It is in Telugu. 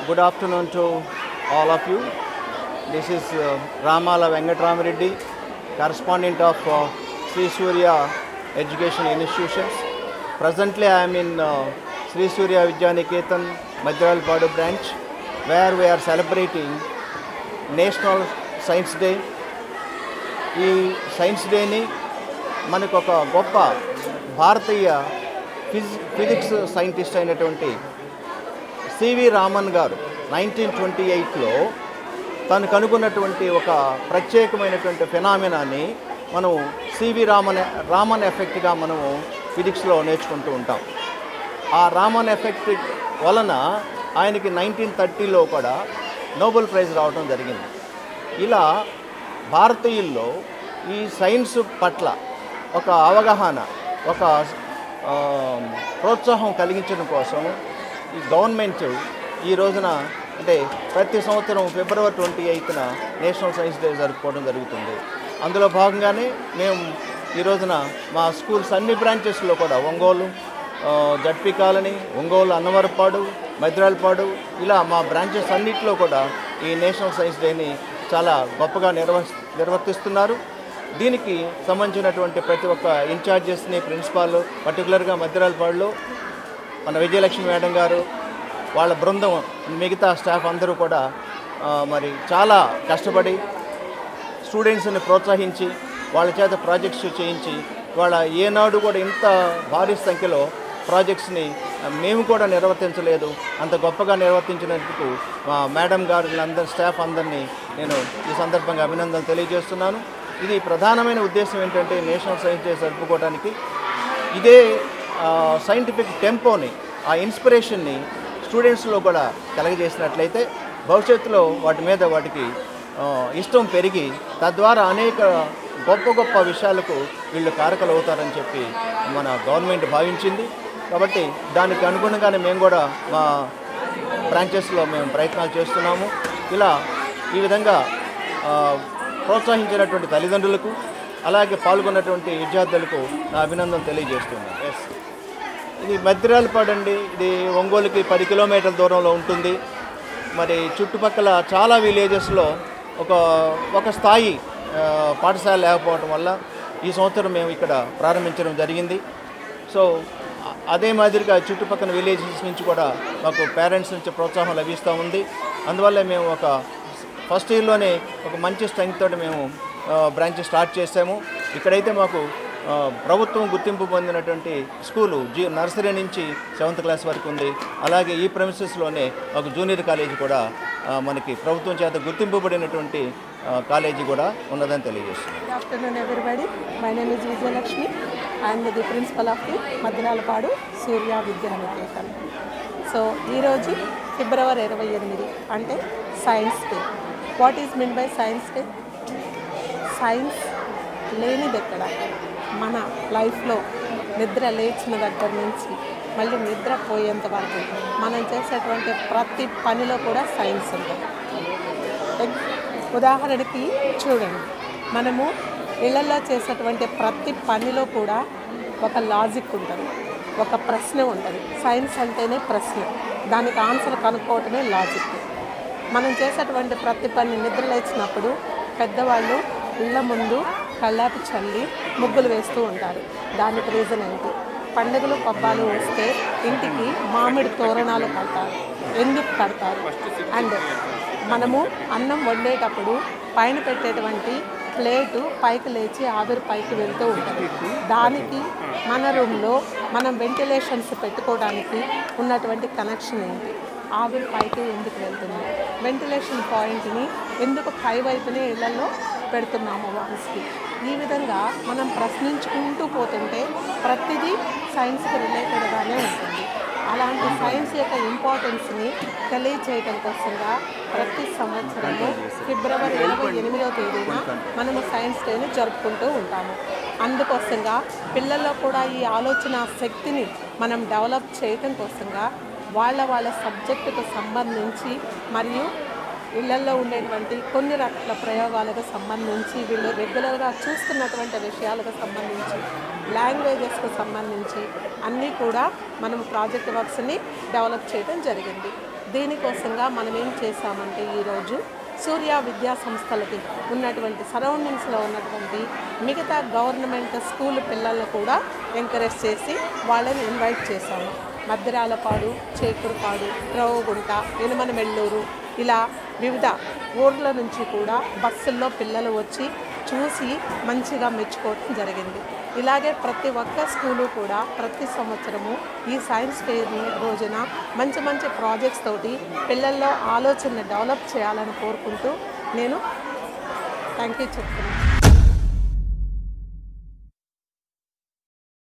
Good afternoon to all of you. This is Ramala Venkatramareddy, correspondent of Sri Surya Education Institutions. Presently I am in Sri Surya Vidyaniketan Madralpadu branch, where we are celebrating National Science Day. ఈ సైన్స్ డేని మనకు ఒక గొప్ప భారతీయ ఫిజిక్స్ సైంటిస్ట్ అయినటువంటి సివి రామన్ గారు 1928లో తను కనుగొన్నటువంటి ఒక ప్రత్యేకమైనటువంటి ఫెనామినాని మనం సివి రామన్ ఎఫెక్ట్గా మనము ఫిజిక్స్లో నేర్చుకుంటూ ఉంటాం. ఆ రామన్ ఎఫెక్ట్ వలన ఆయనకి 1930లో కూడా నోబెల్ ప్రైజ్ రావడం జరిగింది. ఇలా భారతీయుల్లో ఈ సైన్స్ పట్ల ఒక అవగాహన, ఒక ప్రోత్సాహం కలిగించడం కోసం ఈ గవర్నమెంట్ ఈ రోజున అంటే ప్రతి సంవత్సరం ఫిబ్రవరి 28న నేషనల్ సైన్స్ డే జరుపుకోవడం జరుగుతుంది. అందులో భాగంగానే మేము ఈ రోజున మా స్కూల్స్ అన్ని బ్రాంచెస్లో కూడా ఒంగోలు, జడ్పీ కాలనీ, ఒంగోలు, అన్నవరపాడు, మద్రాలపాడు ఇలా మా బ్రాంచెస్ అన్నింటిలో కూడా ఈ నేషనల్ సైన్స్ డేని చాలా గొప్పగా నిర్వర్తిస్తున్నారు. దీనికి సంబంధించినటువంటి ప్రతి ఒక్క ఇన్ఛార్జెస్ని, ప్రిన్సిపాల్, పర్టికులర్గా మద్రాలపాడులో మన విజయలక్ష్మి మేడం గారు, వాళ్ళ బృందం, మిగతా స్టాఫ్ అందరూ కూడా మరి చాలా కష్టపడి స్టూడెంట్స్ని ప్రోత్సహించి వాళ్ళ చేత ప్రాజెక్ట్స్ చేయించి వాళ్ళ ఏనాడు కూడా ఇంత భారీ సంఖ్యలో ప్రాజెక్ట్స్ని మేము కూడా నిర్వర్తించలేదు. అంత గొప్పగా నిర్వర్తించినందుకు మా మేడం గారు, అందరి స్టాఫ్ అందరినీ నేను ఈ సందర్భంగా అభినందనలు తెలియజేస్తున్నాను. ఇది ప్రధానమైన ఉద్దేశం ఏంటంటే నేషనల్ సైన్స్ డే జరుపుకోవడానికి ఇదే సైంటిఫిక్ టెంపోని, ఆ ఇన్స్పిరేషన్ని స్టూడెంట్స్లో కూడా కలగజేసినట్లయితే భవిష్యత్తులో వాటికి ఇష్టం పెరిగి తద్వారా అనేక గొప్ప విషయాలకు వీళ్ళు కారకులు అవుతారని చెప్పి మన గవర్నమెంట్ భావించింది. కాబట్టి దానికి అనుగుణంగానే మేము కూడా మా బ్రాంచెస్లో మేము ప్రయత్నాలు చేస్తున్నాము. ఇలా ఈ విధంగా ప్రోత్సహించినటువంటి తల్లిదండ్రులకు, అలాగే పాల్గొన్నటువంటి విద్యార్థులకు నా అభినందన తెలియజేస్తున్నాను. ఇది మద్రాలపాడు అండి. ఇది ఒంగోలుకి 10 కిలోమీటర్ల దూరంలో ఉంటుంది. మరి చుట్టుపక్కల చాలా విలేజెస్లో ఒక స్థాయి పాఠశాల లేకపోవడం వల్ల ఈ సంవత్సరం మేము ఇక్కడ ప్రారంభించడం జరిగింది. సో అదే మాదిరిగా చుట్టుపక్కల విలేజెస్ నుంచి కూడా మాకు పేరెంట్స్ నుంచి ప్రోత్సాహం లభిస్తూ ఉంది. అందువల్ల మేము ఫస్ట్ ఇయర్లోనే ఒక మంచి స్ట్రెంగ్త్ తోటి మేము బ్రాంచ్ స్టార్ట్ చేసాము. ఇక్కడైతే మాకు ప్రభుత్వం గుర్తింపు పొందినటువంటి స్కూలు నర్సరీ నుంచి 7th క్లాస్ వరకు ఉంది. అలాగే ఈ ప్రెమిసెస్లోనే ఒక జూనియర్ కాలేజీ కూడా మనకి ప్రభుత్వం చేత గుర్తింపబడినటువంటి కాలేజీ కూడా ఉన్నదని తెలియజేస్తుంది. Good afternoon everybody. My name is Vijayalakshmi. I'm the principal of the Madralapadu Surya Vidyaniketan. So ఈరోజు ఫిబ్రవరి 28 అంటే science day. What is mean by science day? Science లేనిది ఎక్కడ? మన లైఫ్లో నిద్ర లేచిన దగ్గర నుంచి మళ్ళీ నిద్ర పోయేంత వరకు మనం చేసేటువంటి ప్రతి పనిలో కూడా సైన్స్ ఉంటుంది. ఉదాహరణకి చూడండి, మనము ఇళ్లలో చేసేటువంటి ప్రతి పనిలో కూడా ఒక లాజిక్ ఉంటుంది, ఒక ప్రశ్న ఉంటుంది. సైన్స్ అంటేనే ప్రశ్న, దానికి ఆన్సర్ కనుక్కోవటమే లాజిక్. మనం చేసేటువంటి ప్రతి పని నిద్ర లేచినప్పుడు పెద్దవాళ్ళు ఇళ్ళ ముందు కల్లాపి చల్లి ముగ్గులు వేస్తూ ఉంటారు. దానికి రీజన్ ఏంటి? పండుగలు పబ్బాలు వస్తే ఇంటికి మామిడి తోరణాలు కడతారు. ఎందుకు కడతారు? అండ్ మనము అన్నం వండేటప్పుడు పైన పెట్టేటువంటి ప్లేటు పైకి లేచి ఆవిరి పైకి వెళ్తూ ఉంటుంది. దానికి మన రూమ్లో మనం వెంటిలేషన్స్ పెట్టుకోవడానికి ఉన్నటువంటి కనెక్షన్ ఏంటి? ఆవిరి పైకి ఎందుకు వెళ్తుంది? వెంటిలేషన్ పాయింట్ని ఎందుకు పై వైపునే ఇళ్లలో పెడుతున్నాము వాల్స్కి? ఈ విధంగా మనం ప్రశ్నించుకుంటూ పోతుంటే ప్రతిదీ సైన్స్కి రిలేటెడ్గానే ఉంటుంది. అలాంటి సైన్స్ యొక్క ఇంపార్టెన్స్ని తెలియచేయడం కోసంగా ప్రతి సంవత్సరము ఫిబ్రవరి 28వ తేదీన మనము సైన్స్ డేని జరుపుకుంటూ ఉంటాము. అందుకోసంగా పిల్లల్లో కూడా ఈ ఆలోచన శక్తిని మనం డెవలప్ చేయటం కోసంగా వాళ్ళ సబ్జెక్టుకు సంబంధించి మరియు ఇళ్లల్లో ఉండేటువంటి కొన్ని రకాల ప్రయోగాలకు సంబంధించి వీళ్ళు రెగ్యులర్గా చూస్తున్నటువంటి విషయాలకు సంబంధించి లాంగ్వేజెస్కు సంబంధించి అన్నీ కూడా మనం ప్రాజెక్ట్ వర్క్స్ని డెవలప్ చేయడం జరిగింది. దీనికోసంగా మనం ఏం చేశామంటే ఈరోజు సూర్య విద్యా సంస్థలకి ఉన్నటువంటి సరౌండింగ్స్లో ఉన్నటువంటి మిగతా గవర్నమెంట్ స్కూల్ పిల్లలను కూడా ఎంకరేజ్ చేసి వాళ్ళని ఇన్వైట్ చేశాము. మద్దిరాలపాడు, చేకూరుపాడు, రవ్వగుంట, యనమనమెల్లూరు ఇలా వివిధ ఊర్ల నుంచి కూడా బస్సుల్లో పిల్లలు వచ్చి చూసి మంచిగా మెచ్చుకోవడం జరిగింది. ఇలాగే ప్రతి ఒక్క స్కూలు కూడా ప్రతి సంవత్సరము ఈ సైన్స్ ఫెయిర్ రోజున మంచి మంచి ప్రాజెక్ట్స్ తోటి పిల్లల్లో ఆలోచన డెవలప్ చేయాలని కోరుకుంటూ నేను థ్యాంక్ యూ చెప్తున్నాను.